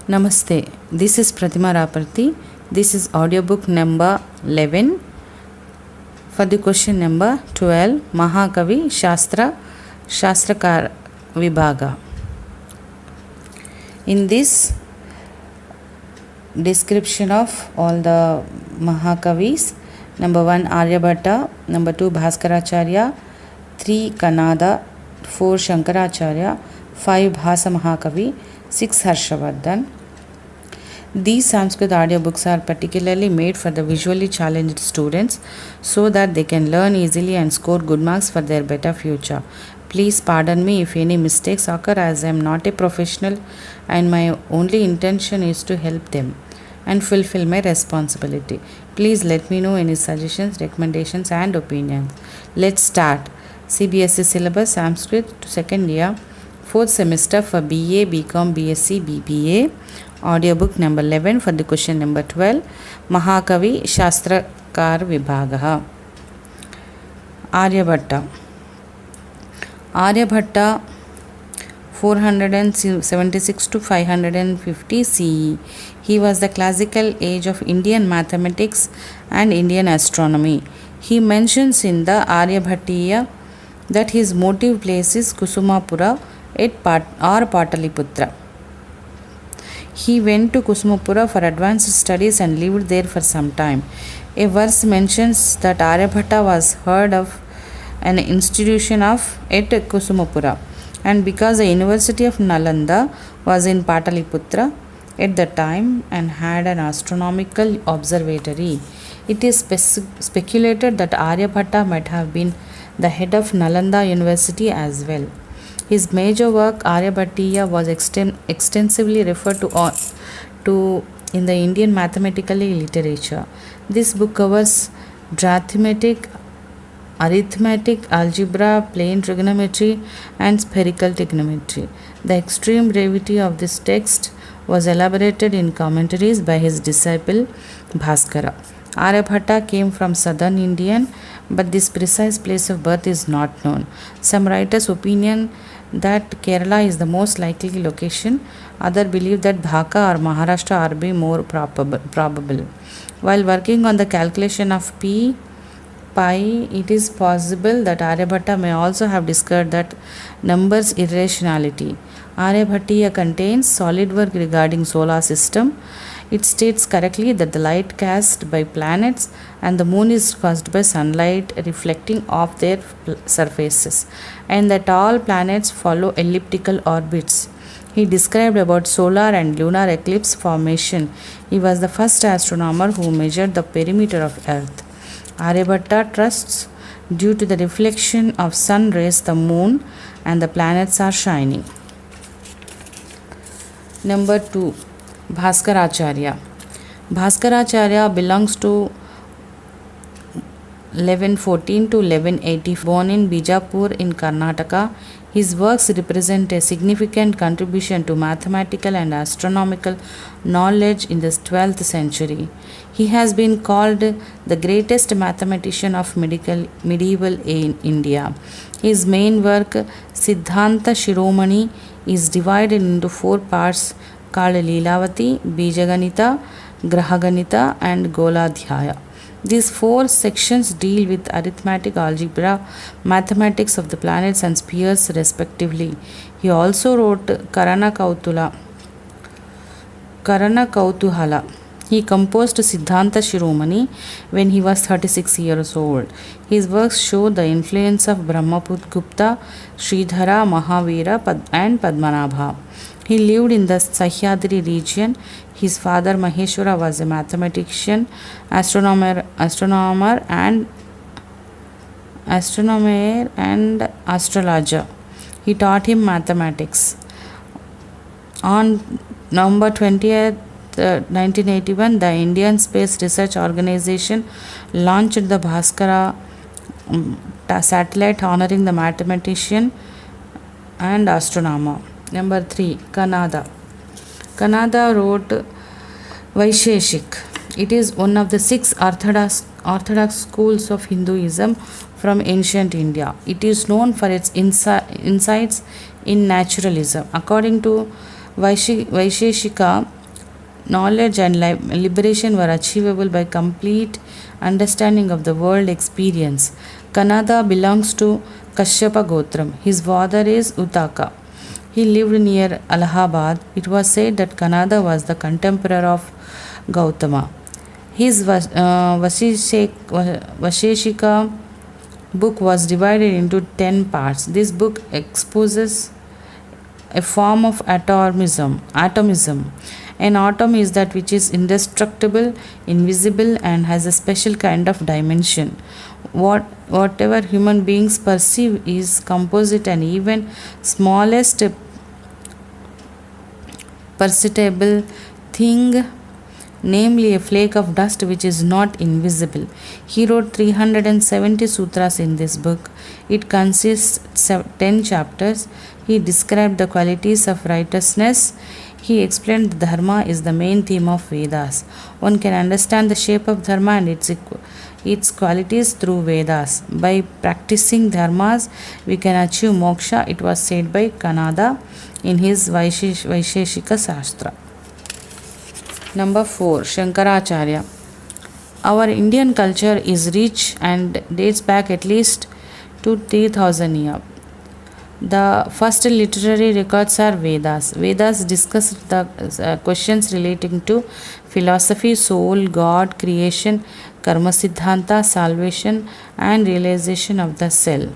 Namaste. This is Pratima Raparthi. This is audiobook number 11 for the question number 12 Mahakavi Shastrakar Vibhaga. In this description of all the Mahakavis, number 1 Aryabhatta, number 2 Bhaskaracharya, 3 Kannada, 4 Shankaracharya, 5 Bhasa Mahakavi, 6 Harshavardhan. These Sanskrit audiobooks are particularly made for the visually challenged students so that they can learn easily and score good marks for their better future. Please pardon me if any mistakes occur, as I am not a professional and my only intention is to help them and fulfill my responsibility. Please let me know any suggestions, recommendations and opinions. Let's start. CBSE syllabus Sanskrit to second year, 4th semester for BA, BCom, BSc, BBA. Audiobook number 11 for the question number 12 Mahakavi Shastrakar Vibhaga. Aryabhatta 476 to 550 CE. He was the classical age of Indian mathematics and Indian astronomy. He mentions in the Aryabhatiya that his motive place is Kusumapura at Pataliputra. He went to Kusumapura for advanced studies and lived there for some time. A verse mentions that Aryabhatta was heard of an institution at Kusumapura, and because the University of Nalanda was in Pataliputra at the time and had an astronomical observatory, it is speculated that Aryabhatta might have been the head of Nalanda University as well. His major work Aryabhatiya was extensively referred to in the Indian mathematical literature. This book covers arithmetic, algebra, plane trigonometry and spherical trigonometry. The extreme brevity of this text was elaborated in commentaries by his disciple Bhaskara. Aryabhatta came from southern India, but this precise place of birth is not known. Some writers' opinion that Kerala is the most likely location. Others believe that Dhaka or Maharashtra are be more probable. While working on the calculation of pi, it is possible that Aryabhatta may also have discovered that numbers irrationality. Aryabhatiya contains solid work regarding solar system. It states correctly that the light cast by planets and the moon is caused by sunlight reflecting off their surfaces, and that all planets follow elliptical orbits. He described about solar and lunar eclipse formation. He was the first astronomer who measured the perimeter of Earth. Aryabhatta trusts due to the reflection of sun rays the moon and the planets are shining. Number 2 Bhaskaracharya. Bhaskaracharya belongs to 1114 to 1180. Born in Bijapur in Karnataka, his works represent a significant contribution to mathematical and astronomical knowledge in the 12th century. He has been called the greatest mathematician of medieval India. His main work, Siddhanta Shiromani, is divided into 4 parts called Leelavati, Bijaganita, Grahaganita and Goladhyaya. These 4 sections deal with arithmetic, algebra, mathematics of the planets and spheres respectively. He also wrote Karana Kautuhala. He composed Siddhanta Shiromani when he was 36 years old. His works show the influence of Brahmagupta, Sridhara, Mahavira and Padmanabha. He lived in the Sahyadri region. His father Maheshwara was a mathematician, astronomer and astrologer. He taught him mathematics. On November 20th, 1981, the Indian Space Research Organization launched the Bhaskara satellite honoring the mathematician and astronomer. Number 3 Kannada. Kannada wrote Vaisheshik. It is one of the 6 orthodox schools of Hinduism from ancient India. It is known for its insights in naturalism. According to Vaisheshika knowledge and liberation were achievable by complete understanding of the world experience. Kanada belongs to Kashyapa Gotram. His father is Utaka. He lived near Allahabad. It was said that Kanada was the contemporary of Gautama. His Vaisheshika book was divided into 10 parts. This book exposes a form of atomism. An atom is that which is indestructible, invisible, and has a special kind of dimension. Whatever human beings perceive is composite and even smallest perceptible thing, namely a flake of dust which is not invisible. He wrote 370 sutras in this book. It consists of 10 chapters. He described the qualities of righteousness. He explained that dharma is the main theme of Vedas. One can understand the shape of dharma and its qualities through Vedas. By practicing dharmas, we can achieve moksha, it was said by Kanada in his Vaisheshika Shastra. Number 4. Shankaracharya. Our Indian culture is rich and dates back at least to 3000 years. The first literary records are Vedas. Vedas discuss the questions relating to philosophy, soul, God, creation, karma siddhanta, salvation, and realization of the self.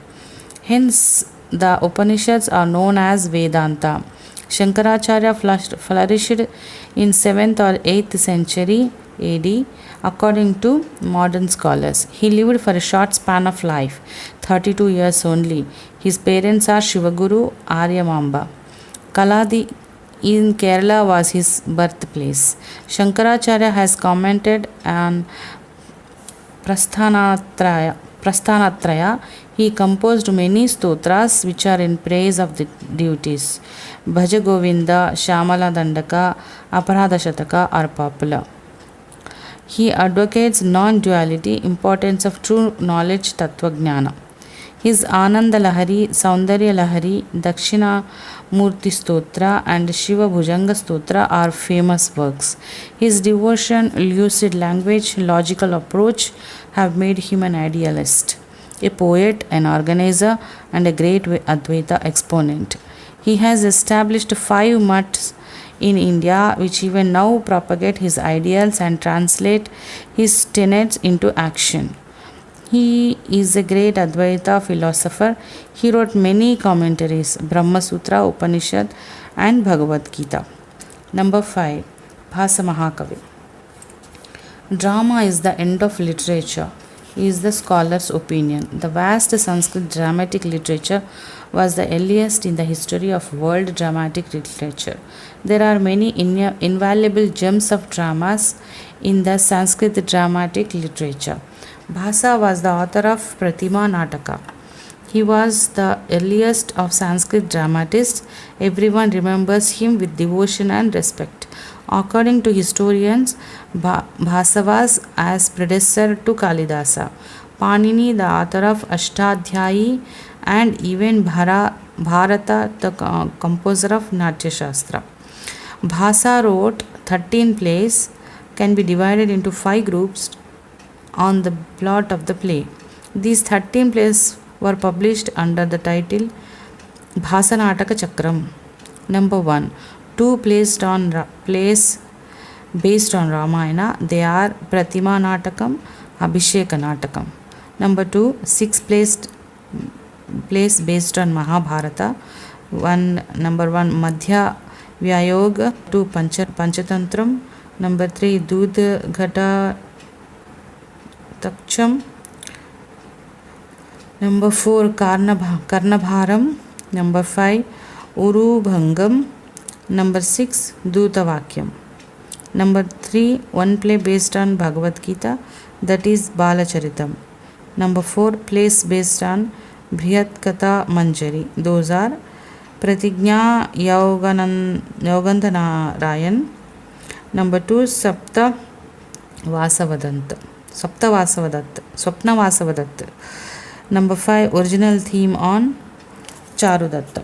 Hence, the Upanishads are known as Vedanta. Shankaracharya flourished in 7th or 8th century AD according to modern scholars. He lived for a short span of life, 32 years only. His parents are Shivaguru, Aryamamba. Kaladi in Kerala was his birthplace. Shankaracharya has commented on Prasthanatraya. He composed many stotras which are in praise of the deities. Bhaja Govinda, Shamala Dandaka, Aparadha Shataka are popular. He advocates non-duality, importance of true knowledge, Tattva Jnana. His Ananda Lahari, Saundarya Lahari, Dakshina Murti Stotra and Shiva Bhujanga Stotra are famous works. His devotion, lucid language, logical approach have made him an idealist, a poet, an organizer, and a great Advaita exponent. He has established 5 mutts in India which even now propagate his ideals and translate his tenets into action. He is a great Advaita philosopher. He wrote many commentaries, Brahma Sutra, Upanishad, and Bhagavad Gita. Number 5. Bhasa Mahakavi. Drama is the end of literature, is the scholar's opinion. The vast Sanskrit dramatic literature was the earliest in the history of world dramatic literature. There are many invaluable gems of dramas in the Sanskrit dramatic literature. Bhasa was the author of Pratima Nataka. He was the earliest of Sanskrit dramatists. Everyone remembers him with devotion and respect. According to historians, Bhasa was as predecessor to Kalidasa. Panini, the author of Ashtadhyayi, and even Bharata, the composer of Natya Shastra. Bhasa wrote 13 plays, can be divided into 5 groups on the plot of the play. These 13 plays were published under the title Bhasa Nataka Chakram. Number 1. 2 plays based on Ramayana. They are Pratima Natakam, Abhisheka Natakam. Number 2. 6 plays based on Mahabharata. Number 1 Madhya Vyayog, 2 Panchatantram. Number 3 Dudha Ghata Takcham. Number 4 Karnabharam. Number 5 Uru Bhangam. Number 6 Dutavakyam. Number 3 one play based on Bhagavad Gita, that is Balacharitam. Number 4 plays based on Brihat Katha Manjari. Those are Pratigna Yogandhanarayan. Number 2 Sapta Vasavadatta. Swapna Vasavadatta. Number 5 original theme on Charudatta.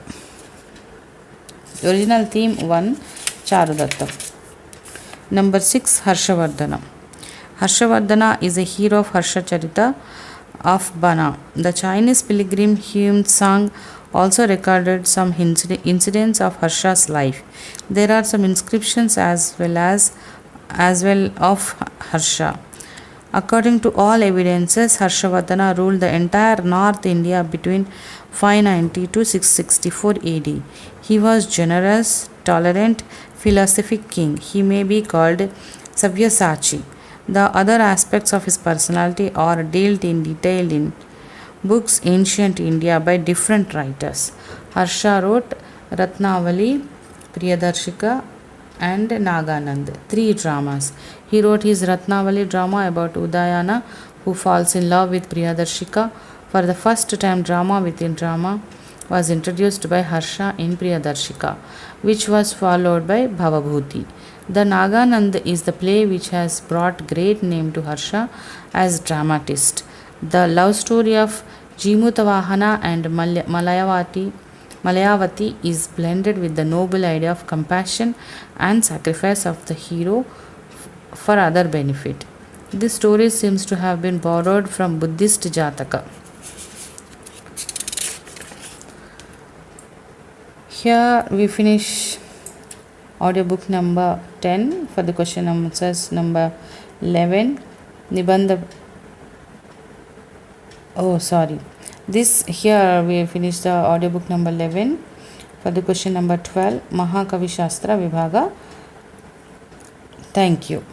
Original theme 1 Charudatta. Number 6 Harshavardhana. Harshavardhana is a hero of Harshacharita of Bana. The Chinese pilgrim Hume Tsang also recorded some incidents of Harsha's life. There are some inscriptions as well of Harsha. According to all evidences, Harshavardhana ruled the entire North India between 590 to 664 AD. He was generous, tolerant, philosophic king. He may be called Sabyasachi. The other aspects of his personality are dealt in detail in books Ancient India by different writers. Harsha wrote Ratnavali, Priyadarshika, and Naganand, 3 dramas. He wrote his Ratnavali drama about Udayana, who falls in love with Priyadarshika. For the first time, drama within drama was introduced by Harsha in Priyadarshika, which was followed by Bhavabhuti. The Naganand is the play which has brought great name to Harsha as dramatist. The love story of Jimutavahana and Malayavati is blended with the noble idea of compassion and sacrifice of the hero for other benefit. This story seems to have been borrowed from Buddhist Jataka. Here we finish audiobook number 10 for the question answers number 11. Nibandha. Oh, sorry. This here we finish the audiobook number 11 for the question number 12. Mahakavi Shastra Vibhaga. Thank you.